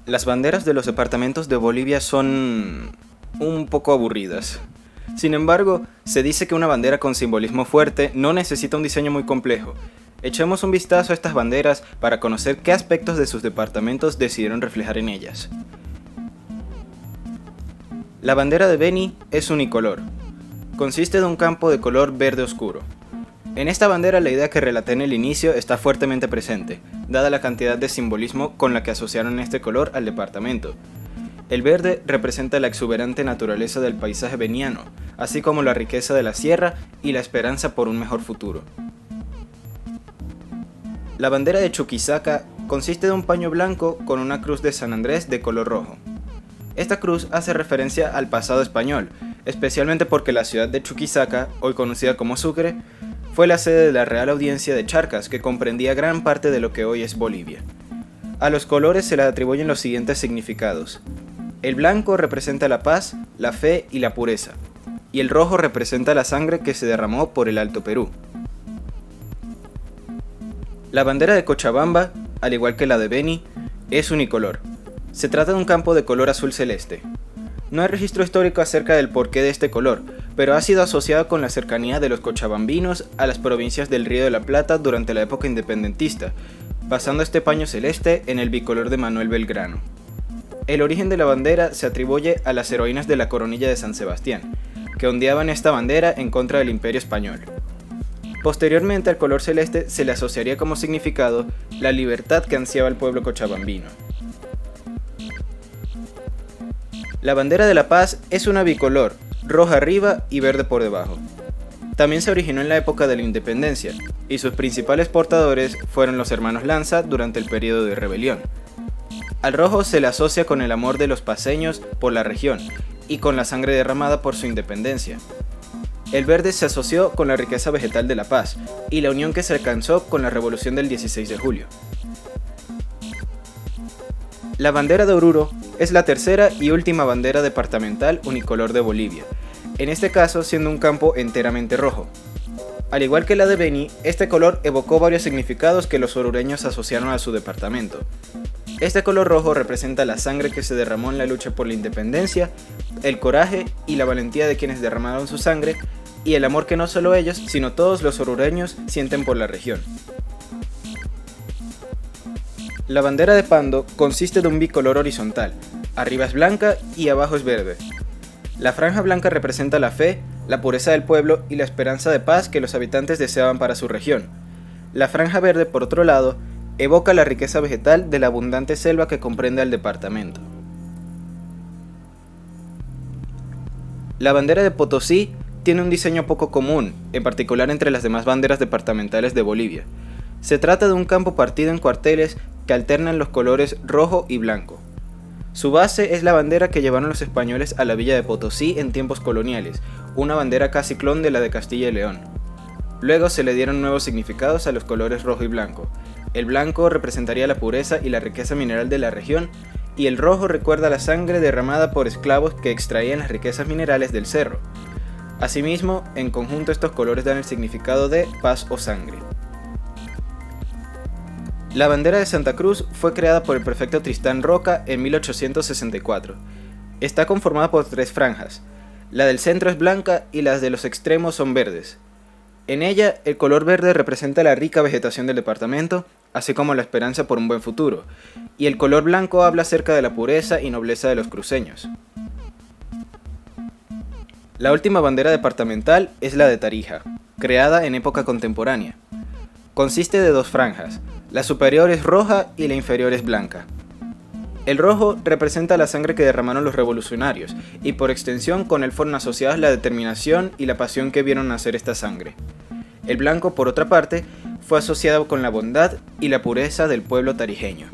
Las banderas de los departamentos de Bolivia son un poco aburridas. Sin embargo, se dice que una bandera con simbolismo fuerte no necesita un diseño muy complejo. Echemos un vistazo a estas banderas para conocer qué aspectos de sus departamentos decidieron reflejar en ellas. La bandera de Beni es unicolor. Consiste de un campo de color verde oscuro. En esta bandera la idea que relaté en el inicio está fuertemente presente, dada la cantidad de simbolismo con la que asociaron este color al departamento. El verde representa la exuberante naturaleza del paisaje beniano, así como la riqueza de la sierra y la esperanza por un mejor futuro. La bandera de Chuquisaca consiste de un paño blanco con una cruz de San Andrés de color rojo. Esta cruz hace referencia al pasado español, especialmente porque la ciudad de Chuquisaca, hoy conocida como Sucre, fue la sede de la Real Audiencia de Charcas, que comprendía gran parte de lo que hoy es Bolivia. A los colores se les atribuyen los siguientes significados. El blanco representa la paz, la fe y la pureza, y el rojo representa la sangre que se derramó por el Alto Perú. La bandera de Cochabamba, al igual que la de Beni, es unicolor. Se trata de un campo de color azul celeste. No hay registro histórico acerca del porqué de este color, pero ha sido asociado con la cercanía de los cochabambinos a las provincias del Río de la Plata durante la época independentista, basando este paño celeste en el bicolor de Manuel Belgrano. El origen de la bandera se atribuye a las heroínas de la coronilla de San Sebastián, que ondeaban esta bandera en contra del Imperio Español. Posteriormente al color celeste se le asociaría como significado la libertad que ansiaba el pueblo cochabambino. La bandera de la paz es una bicolor, roja arriba y verde por debajo. También se originó en la época de la independencia, y sus principales portadores fueron los hermanos Lanza durante el periodo de rebelión. Al rojo se le asocia con el amor de los paceños por la región, y con la sangre derramada por su independencia. El verde se asoció con la riqueza vegetal de la paz, y la unión que se alcanzó con la revolución del 16 de julio. La bandera de Oruro es la tercera y última bandera departamental unicolor de Bolivia, en este caso siendo un campo enteramente rojo. Al igual que la de Beni, este color evocó varios significados que los orureños asociaron a su departamento. Este color rojo representa la sangre que se derramó en la lucha por la independencia, el coraje y la valentía de quienes derramaron su sangre, y el amor que no solo ellos, sino todos los orureños sienten por la región. La bandera de Pando consiste de un bicolor horizontal, arriba es blanca y abajo es verde. La franja blanca representa la fe, la pureza del pueblo y la esperanza de paz que los habitantes deseaban para su región. La franja verde, por otro lado, evoca la riqueza vegetal de la abundante selva que comprende al departamento. La bandera de Potosí tiene un diseño poco común, en particular entre las demás banderas departamentales de Bolivia. Se trata de un campo partido en cuarteles que alternan los colores rojo y blanco. Su base es la bandera que llevaron los españoles a la villa de Potosí en tiempos coloniales, una bandera casi clon de la de Castilla y León. Luego se le dieron nuevos significados a los colores rojo y blanco. El blanco representaría la pureza y la riqueza mineral de la región, y el rojo recuerda la sangre derramada por esclavos que extraían las riquezas minerales del cerro. Asimismo, en conjunto estos colores dan el significado de paz o sangre. La bandera de Santa Cruz fue creada por el prefecto Tristán Roca en 1864. Está conformada por 3 franjas. La del centro es blanca y las de los extremos son verdes. En ella, el color verde representa la rica vegetación del departamento, así como la esperanza por un buen futuro, y el color blanco habla acerca de la pureza y nobleza de los cruceños. La última bandera departamental es la de Tarija, creada en época contemporánea. Consiste de 2 franjas, la superior es roja y la inferior es blanca. El rojo representa la sangre que derramaron los revolucionarios, y por extensión con él fueron asociadas la determinación y la pasión que vieron nacer esta sangre. El blanco, por otra parte, fue asociado con la bondad y la pureza del pueblo tarijeño.